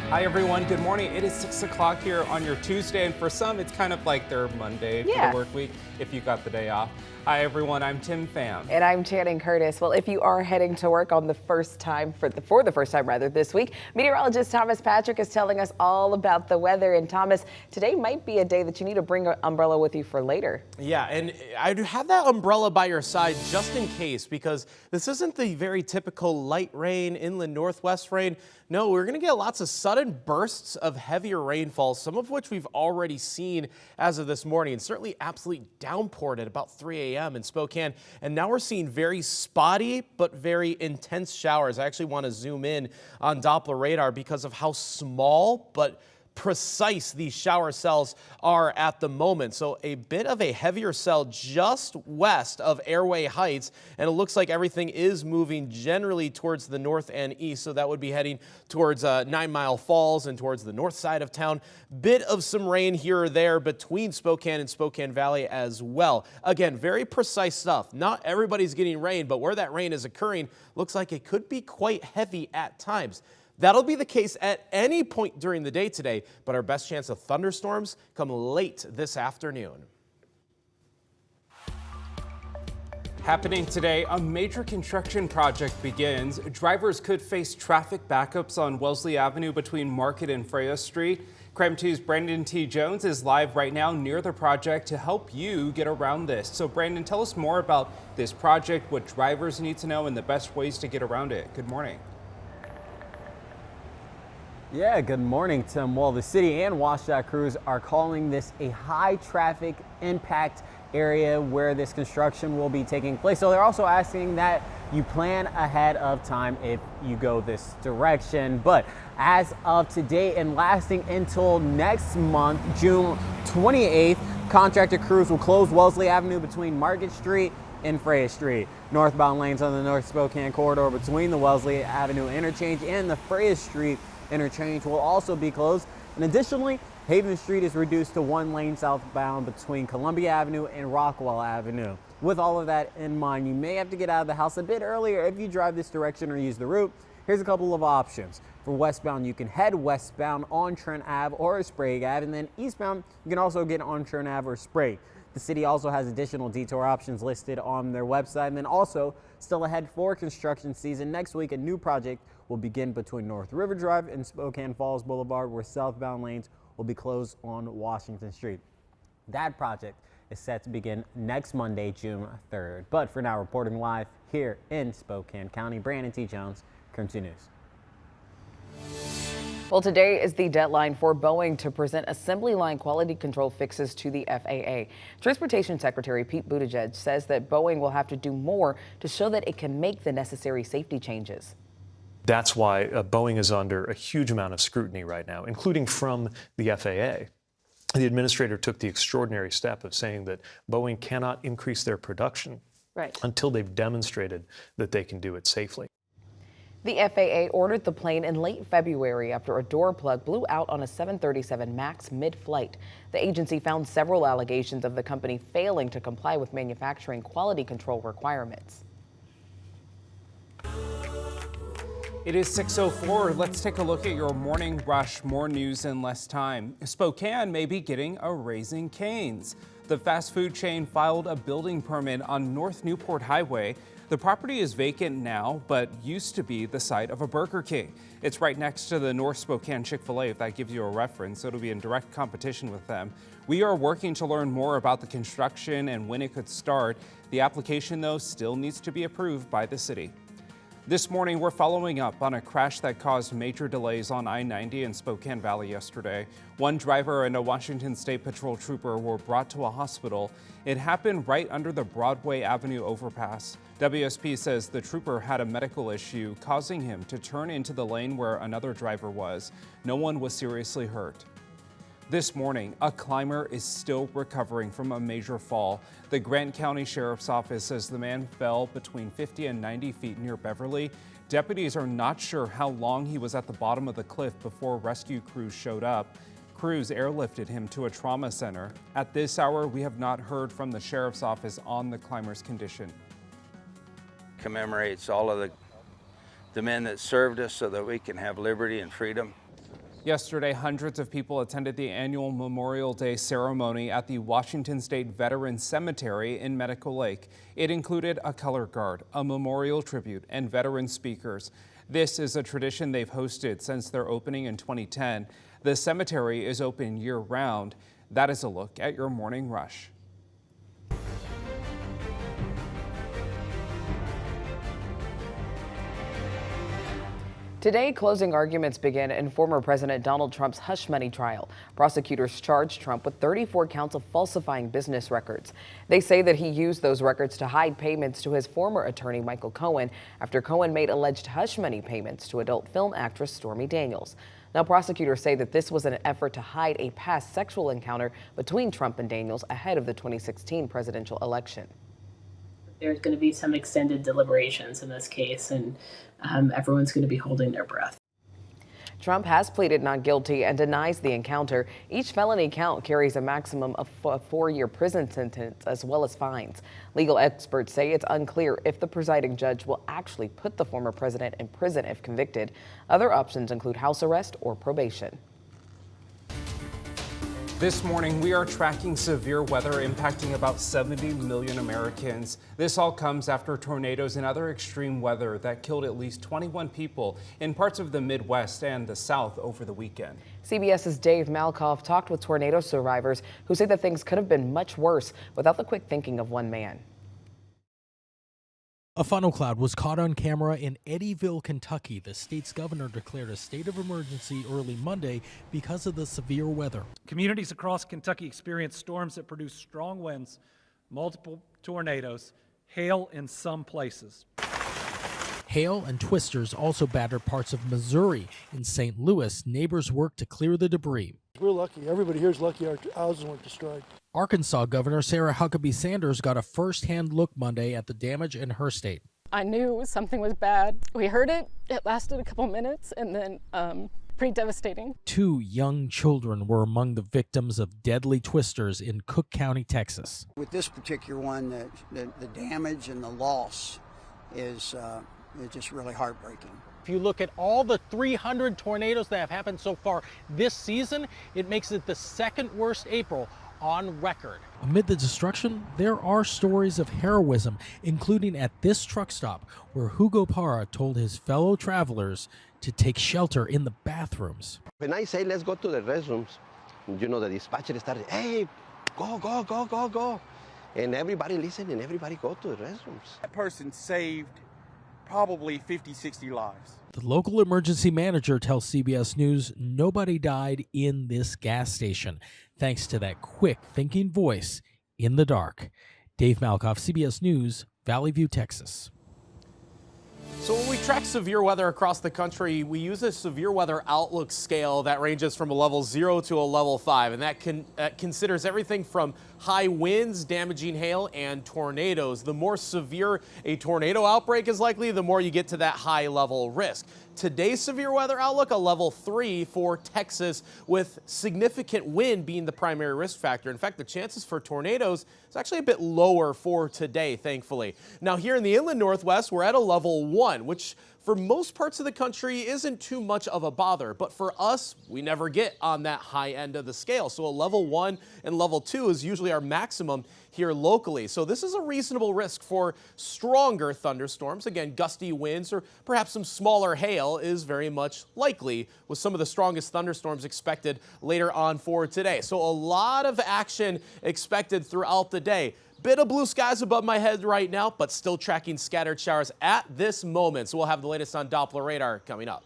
Hi everyone, good morning. It is 6 o'clock here on your Tuesday, and for some it's kind of like their Monday for the work week if you got the day off. Hi everyone, I'm Tim Pham. And I'm Channing Curtis. Well, if you are heading to work on the first time, for the first time this week, meteorologist Thomas Patrick is telling us all about the weather. And Thomas, today might be a day that you need to bring an umbrella with you for later. Yeah, and I'd have that umbrella by your side just in case, because this isn't the very typical light rain, inland northwest rain. No, we're going to get lots of sudden bursts of heavier rainfall, some of which we've already seen as of this morning, and certainly absolutely downpoured at about 3 a.m. in Spokane. And now we're seeing very spotty but very intense showers. I actually want to zoom in on Doppler radar because of how small but precise these shower cells are at the moment. So a bit of a heavier cell just west of Airway Heights, and it looks like everything is moving generally towards the north and east. So that would be heading towards 9 Mile Falls and towards the north side of town. Bit of some rain here or there between Spokane and Spokane Valley as well. Again, very precise stuff. Not everybody's getting rain, but where that rain is occurring, looks like it could be quite heavy at times. That'll be the case at any point during the day today, but our best chance of thunderstorms come late this afternoon. Happening today, a major construction project begins. Drivers could face traffic backups on Wellesley Avenue between Market and Freya Street. KREM 2's Brandon T. Jones is live right now near the project to help you get around this. So Brandon, tell us more about this project, what drivers need to know, and the best ways to get around it. Good morning. Yeah, good morning, Tim. Well, the city and WashDOT crews are calling this a high traffic impact area where this construction will be taking place. So they're also asking that you plan ahead of time if you go this direction. But as of today and lasting until next month, June 28th, contractor crews will close Wellesley Avenue between Market Street and Freya Street. Northbound lanes on the North Spokane corridor between the Wellesley Avenue interchange and the Freya Street interchange will also be closed. And additionally, Haven Street is reduced to one lane southbound between Columbia Avenue and Rockwell Avenue. With all of that in mind, you may have to get out of the house a bit earlier if you drive this direction or use the route. Here's a couple of options. For westbound, you can head westbound on Trent Ave or Sprague Ave, and then eastbound, you can also get on Trent Ave or Sprague. The city also has additional detour options listed on their website. And then also, still ahead for construction season, next week a new project will begin between North River Drive and Spokane Falls Boulevard, where southbound lanes will be closed on Washington Street. That project is set to begin next Monday, June 3rd. But for now, reporting live here in Spokane County, Brandon T. Jones, KREM 2 News. Well, today is the deadline for Boeing to present assembly line quality control fixes to the FAA. Transportation Secretary Pete Buttigieg says that Boeing will have to do more to show that it can make the necessary safety changes. That's why Boeing is under a huge amount of scrutiny right now, including from the FAA. The administrator took the extraordinary step of saying that Boeing cannot increase their production until they've demonstrated that they can do it safely. The FAA ordered the plane in late February after a door plug blew out on a 737 MAX mid-flight. The agency found several allegations of the company failing to comply with manufacturing quality control requirements. It is 6:04. Let's take a look at your morning rush. More news in less time. Spokane may be getting a Raising Cane's. The fast food chain filed a building permit on North Newport Highway. The property is vacant now, but used to be the site of a Burger King. It's right next to the North Spokane Chick-fil-A, if that gives you a reference. So it'll be in direct competition with them. We are working to learn more about the construction and when it could start. The application, though, still needs to be approved by the city. This morning, we're following up on a crash that caused major delays on I-90 in Spokane Valley yesterday. One driver and a Washington State Patrol trooper were brought to a hospital. It happened right under the Broadway Avenue overpass. WSP says the trooper had a medical issue, causing him to turn into the lane where another driver was. No one was seriously hurt. This morning, a climber is still recovering from a major fall. The Grant County Sheriff's Office says the man fell between 50 and 90 feet near Beverly. Deputies are not sure how long he was at the bottom of the cliff before rescue crews showed up. Crews airlifted him to a trauma center. At this hour, we have not heard from the Sheriff's Office on the climber's condition. Commemorates all of the men that served us so that we can have liberty and freedom. Yesterday, hundreds of people attended the annual Memorial Day ceremony at the Washington State Veterans Cemetery in Medical Lake. It included a color guard, a memorial tribute, and veteran speakers. This is a tradition they've hosted since their opening in 2010. The cemetery is open year-round. That is a look at your Morning Rush. Today, closing arguments begin in former President Donald Trump's hush money trial. Prosecutors charged Trump with 34 counts of falsifying business records. They say that he used those records to hide payments to his former attorney, Michael Cohen, after Cohen made alleged hush money payments to adult film actress Stormy Daniels. Now, prosecutors say that this was an effort to hide a past sexual encounter between Trump and Daniels ahead of the 2016 presidential election. There's going to be some extended deliberations in this case, and everyone's going to be holding their breath. Trump has pleaded not guilty and denies the encounter. Each felony count carries a maximum of a 4-year prison sentence as well as fines. Legal experts say it's unclear if the presiding judge will actually put the former president in prison if convicted. Other options include house arrest or probation. This morning, we are tracking severe weather impacting about 70 million Americans. This all comes after tornadoes and other extreme weather that killed at least 21 people in parts of the Midwest and the South over the weekend. CBS's Dave Malkoff talked with tornado survivors who say that things could have been much worse without the quick thinking of one man. A funnel cloud was caught on camera in Eddyville, Kentucky. The state's governor declared a state of emergency early Monday because of the severe weather. Communities across Kentucky experienced storms that produced strong winds, multiple tornadoes, hail in some places. Hail and twisters also battered parts of Missouri. In St. Louis, neighbors worked to clear the debris. We're lucky. Everybody here is lucky our houses weren't destroyed. Arkansas Governor Sarah Huckabee Sanders got a first-hand look Monday at the damage in her state. I knew something was bad. We heard it. It lasted a couple minutes and then pretty devastating. 2 young children were among the victims of deadly twisters in Cook County, Texas. With this particular one, the damage and the loss is just really heartbreaking. If you look at all the 300 tornadoes that have happened so far this season, it makes it the second worst April on record. Amid the destruction, there are stories of heroism, including at this truck stop where Hugo Parra told his fellow travelers to take shelter in the bathrooms. When I say let's go to the restrooms, you know, the dispatcher started, hey, go, go, go, go, go. And everybody listened and everybody go to the restrooms. That person saved probably 50, 60 lives. The local emergency manager tells CBS News nobody died in this gas station, thanks to that quick thinking voice in the dark. Dave Malkoff, CBS News, Valley View, Texas. So when we track severe weather across the country, we use a severe weather outlook scale that ranges from a level 0 to a level 5, and that considers everything from high winds, damaging hail, and tornadoes. The more severe a tornado outbreak is likely, the more you get to that high level risk. Today's severe weather outlook, a level 3 for Texas, with significant wind being the primary risk factor. In fact, the chances for tornadoes is actually a bit lower for today, thankfully. Now, here in the inland Northwest, we're at a level 1, which for most parts of the country isn't too much of a bother, but for us, we never get on that high end of the scale. So a level 1 and level 2 is usually our maximum here locally. So this is a reasonable risk for stronger thunderstorms. Again, gusty winds or perhaps some smaller hail is very much likely, with some of the strongest thunderstorms expected later on for today. So a lot of action expected throughout the day. Bit of blue skies above my head right now, but still tracking scattered showers at this moment. So we'll have the latest on Doppler radar coming up.